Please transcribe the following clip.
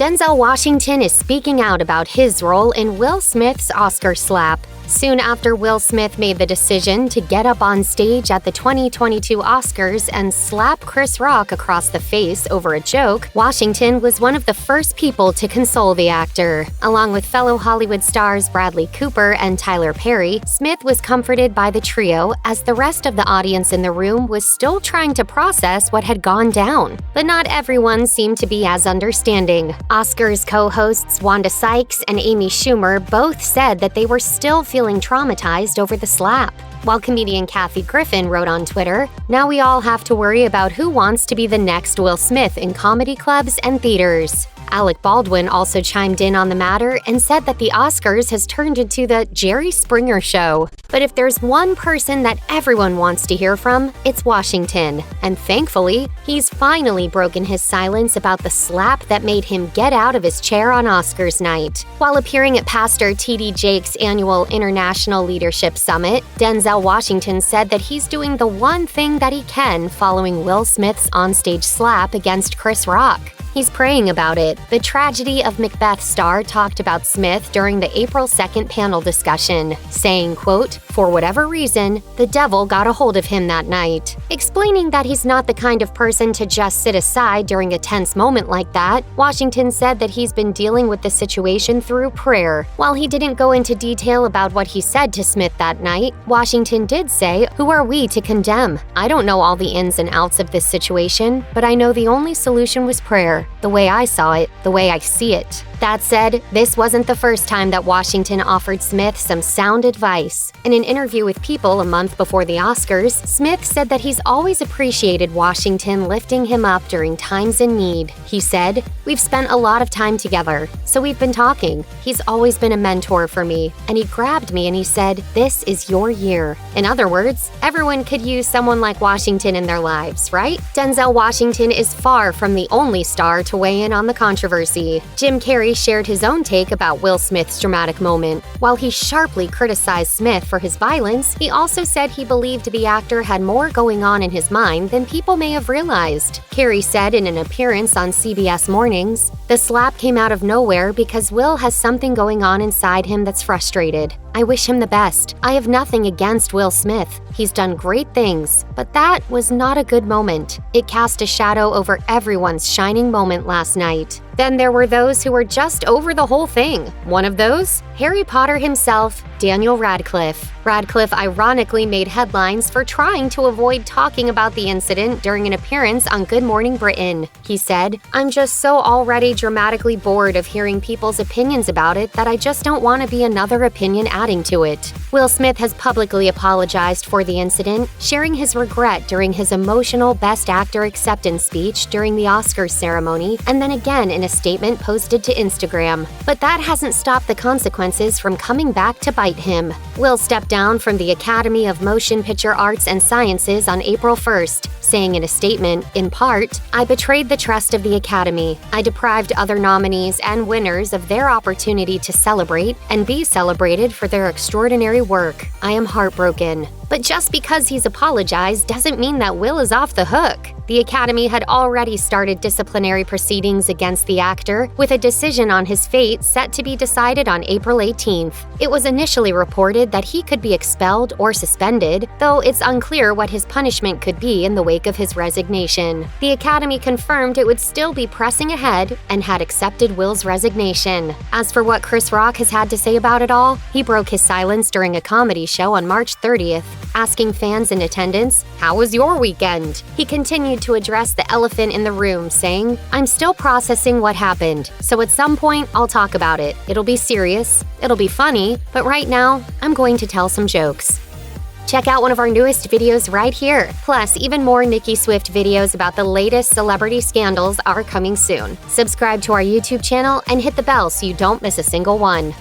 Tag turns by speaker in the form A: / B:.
A: Denzel Washington is speaking out about his role in Will Smith's Oscar slap. Soon after Will Smith made the decision to get up on stage at the 2022 Oscars and slap Chris Rock across the face over a joke, Washington was one of the first people to console the actor. Along with fellow Hollywood stars Bradley Cooper and Tyler Perry, Smith was comforted by the trio as the rest of the audience in the room was still trying to process what had gone down. But not everyone seemed to be as understanding. Oscars co-hosts Wanda Sykes and Amy Schumer both said that they were still feeling traumatized over the slap. While comedian Kathy Griffin wrote on Twitter, "Now we all have to worry about who wants to be the next Will Smith in comedy clubs and theaters." Alec Baldwin also chimed in on the matter and said that the Oscars has turned into the Jerry Springer show. But if there's one person that everyone wants to hear from, it's Washington. And thankfully, he's finally broken his silence about the slap that made him get out of his chair on Oscars night. While appearing at Pastor T.D. Jakes' annual International Leadership Summit, Denzel Washington said that he's doing the one thing that he can following Will Smith's onstage slap against Chris Rock. He's praying about it. The Tragedy of Macbeth star talked about Smith during the April 2nd panel discussion, saying, quote, "For whatever reason, the devil got a hold of him that night." Explaining that he's not the kind of person to just sit aside during a tense moment like that, Washington said that he's been dealing with the situation through prayer. While he didn't go into detail about what he said to Smith that night, Washington did say, "Who are we to condemn? I don't know all the ins and outs of this situation, but I know the only solution was prayer. The way I saw it, the way I see it." That said, this wasn't the first time that Washington offered Smith some sound advice. In an interview with People a month before the Oscars, Smith said that he's always appreciated Washington lifting him up during times in need. He said, "We've spent a lot of time together, so we've been talking. He's always been a mentor for me, and he grabbed me and he said, 'This is your year.'" In other words, everyone could use someone like Washington in their lives, right? Denzel Washington is far from the only star to weigh in on the controversy. Jim Carrey shared his own take about Will Smith's dramatic moment. While he sharply criticized Smith for his violence, he also said he believed the actor had more going on in his mind than people may have realized. Carrey said in an appearance on CBS Mornings, "The slap came out of nowhere because Will has something going on inside him that's frustrated. I wish him the best. I have nothing against Will Smith. He's done great things, but that was not a good moment. It cast a shadow over everyone's shining moment last night." Then there were those who were just over the whole thing. One of those? Harry Potter himself, Daniel Radcliffe. Radcliffe ironically made headlines for trying to avoid talking about the incident during an appearance on Good Morning Britain. He said, "I'm just so already dramatically bored of hearing people's opinions about it that I just don't want to be another opinion adding to it." Will Smith has publicly apologized for the incident, sharing his regret during his emotional Best Actor acceptance speech during the Oscars ceremony, and then again in a statement posted to Instagram. But that hasn't stopped the consequences from coming back to bite him. Will stepped down from the Academy of Motion Picture Arts and Sciences on April 1st, saying in a statement, in part, "I betrayed the trust of the Academy. I deprived other nominees and winners of their opportunity to celebrate and be celebrated for their extraordinary work. I am heartbroken." But just because he's apologized doesn't mean that Will is off the hook. The Academy had already started disciplinary proceedings against the actor, with a decision on his fate set to be decided on April 18th. It was initially reported that he could be expelled or suspended, though it's unclear what his punishment could be in the wake of his resignation. The Academy confirmed it would still be pressing ahead and had accepted Will's resignation. As for what Chris Rock has had to say about it all, he broke his silence during a comedy show on March 30th. Asking fans in attendance, "How was your weekend?" He continued to address the elephant in the room, saying, "I'm still processing what happened, so at some point I'll talk about it. It'll be serious, it'll be funny, but right now, I'm going to tell some jokes." Check out one of our newest videos right here. Plus, even more Nicki Swift videos about the latest celebrity scandals are coming soon. Subscribe to our YouTube channel and hit the bell so you don't miss a single one.